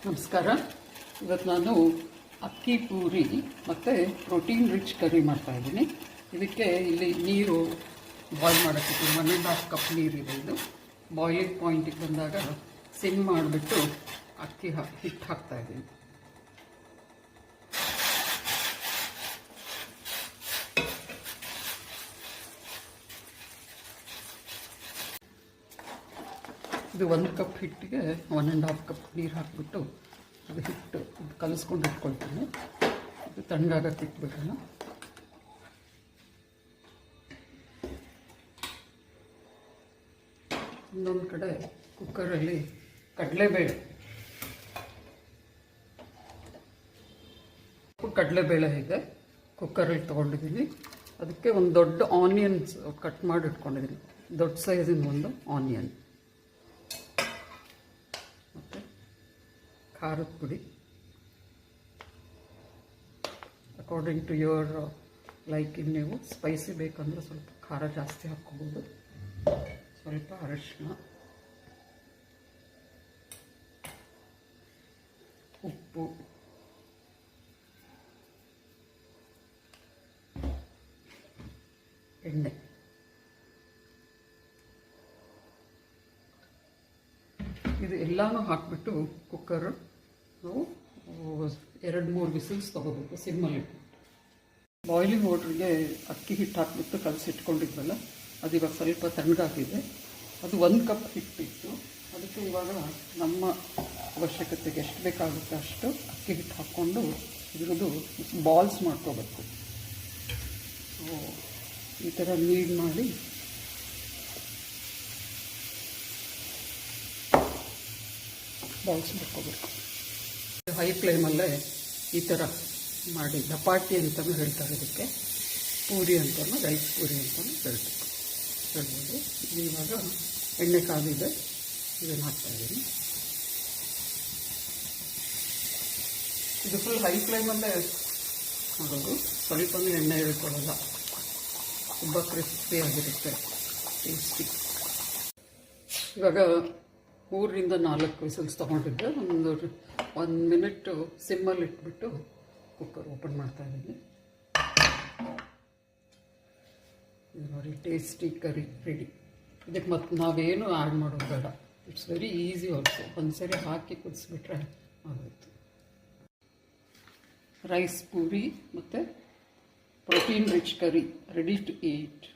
ನಮಸ್ಕಾರ. ಇವತ್ತು ನಾನು ಅಕ್ಕಿ ಪೂರಿ ಮತ್ತು ಪ್ರೋಟೀನ್ ರಿಚ್ ಕರಿ ಮಾಡ್ತಾಯಿದ್ದೀನಿ. ಇದಕ್ಕೆ ಇಲ್ಲಿ ನೀರು ಬಾಯ್ಲ್ ಮಾಡೋಕ್ಕೆ 1.5 ಕಪ್ ನೀರಿದೆ. ಇದು ಬಾಯ್ಲಿಂಗ್ ಪಾಯಿಂಟಿಗೆ ಬಂದಾಗ ಸಿಮ್ ಮಾಡಿಬಿಟ್ಟು ಅಕ್ಕಿ ಹಿಟ್ಟು ಹಾಕ್ತಾಯಿದ್ದೀನಿ. ಇದು 1 ಕಪ್ ಹಿಟ್ಟಿಗೆ 1.5 ಕಪ್ ನೀರು ಹಾಕಿಬಿಟ್ಟು ಅದು ಹಿಟ್ಟು ಕಲಿಸ್ಕೊಂಡು ಇಟ್ಕೊಳ್ತೀನಿ. ಇದು ತಣ್ಣಗಾಗಕ್ಕೆ ಇಟ್ಬಿಡೋಣ. ಇನ್ನೊಂದು ಕಡೆ ಕುಕ್ಕರಲ್ಲಿ ಕಡಲೆಬೇಳೆ ಇದೆ, ಕುಕ್ಕರಲ್ಲಿ ತೊಗೊಂಡಿದ್ದೀನಿ. ಅದಕ್ಕೆ ಒಂದು ದೊಡ್ಡ ಆನಿಯನ್ಸ್ ಕಟ್ ಮಾಡಿ ಇಟ್ಕೊಂಡಿದ್ದೀನಿ, ದೊಡ್ಡ ಸೈಜಿನ ಒಂದು ಆನಿಯನ್, ಮತ್ತು ಖಾರದ ಪುಡಿ ಅಕಾರ್ಡಿಂಗ್ ಟು ಯುವರ್ ಲೈಕಿಂಗ್. ನೀವು ಸ್ಪೈಸಿ ಬೇಕಂದರೆ ಸ್ವಲ್ಪ ಖಾರ ಜಾಸ್ತಿ ಹಾಕ್ಕೋಬೋದು. ಸ್ವಲ್ಪ ಅರಿಶಿನ, ಉಪ್ಪು, ಎಣ್ಣೆ. ಇದು ಎಲ್ಲನೂ ಹಾಕಿಬಿಟ್ಟು ಕುಕ್ಕರು ನಾವು 2-3 ವಿಸಿಲ್ಸ್ ತೊಗೋಬೇಕು ಸಿಮ್ಮಲ್ಲಿ. ಬಾಯ್ಲಿಂಗ್ ವಾಟ್ರಿಗೆ ಅಕ್ಕಿ ಹಿಟ್ಟು ಹಾಕಿಬಿಟ್ಟು ಕಲಸಿಟ್ಕೊಂಡಿದ್ವಲ್ಲ, ಅದು ಇವಾಗ ಸ್ವಲ್ಪ ತಣ್ಣಗಾಗಿದೆ. ಅದು 1 ಕಪ್ ಹಿಟ್ಟಿತ್ತು. ಅದಕ್ಕೆ ಇವಾಗ ನಮ್ಮ ಅವಶ್ಯಕತೆಗೆ ಎಷ್ಟು ಬೇಕಾಗುತ್ತೆ ಅಷ್ಟು ಅಕ್ಕಿ ಹಿಟ್ಟು ಹಾಕ್ಕೊಂಡು ಇದ್ರದ್ದು ಬಾಲ್ಸ್ ಮಾಡ್ಕೋಬೇಕು. ಸೊ ಈ ಥರ ನೀಡ್ ಮಾಡಿ ಬಾಲ್ಸ್ ಮಾಡ್ಕೋಬೇಕು. ಹೈ ಫ್ಲೇಮಲ್ಲೇ ಈ ಥರ ಮಾಡಿ ದಪಾಟಿ ಅಂತಲೂ ಹೇಳ್ತಾರೆ, ಇದಕ್ಕೆ ಪೂರಿ ಅಂತಲೂ, ರೈಸ್ ಪೂರಿ ಅಂತಲೂ ಹೇಳ್ಬೋದು. ಇವಾಗ ಎಣ್ಣೆ ಕಾದಿದೆ, ಇದನ್ನು ಹಾಕ್ತಾಯಿದ್ದೀನಿ. ಇದು ಫುಲ್ ಹೈ ಫ್ಲೇಮಲ್ಲೇ ಮಾಡೋದು, ಸ್ವಲ್ಪನೂ ಎಣ್ಣೆ ಇಳ್ಕೊಳ್ಳಲ್ಲ. ತುಂಬ ಕ್ರಿಸ್ಪಿಯಾಗಿರುತ್ತೆ, ಟೇಸ್ಟಿ. ಇವಾಗ 3-4 ವಿಸಿಲ್ಸ್ ತೊಗೊಂಡಿದ್ದೆ. 1 ಮಿನಿಟ್ಟು ಸಿಮ್ಮಲ್ಲಿ ಇಟ್ಬಿಟ್ಟು ಕುಕ್ಕರ್ ಓಪನ್ ಮಾಡ್ತಾಯಿದ್ದೀನಿ. ನೋಡಿ, ಟೇಸ್ಟಿ ಕರಿ ರೆಡಿ. ಇದಕ್ಕೆ ಮತ್ತು ನಾವೇನು ಆ್ಯಡ್ ಮಾಡೋದು ಬೇಡ. It's very easy also. ಒಂದ್ಸರಿ ಹಾಕಿ ಕುದಿಸ್ಬಿಟ್ರೆ ಆಗುತ್ತೆ. ರೈಸ್ ಪೂರಿ ಮತ್ತು protein rich curry ready to heat.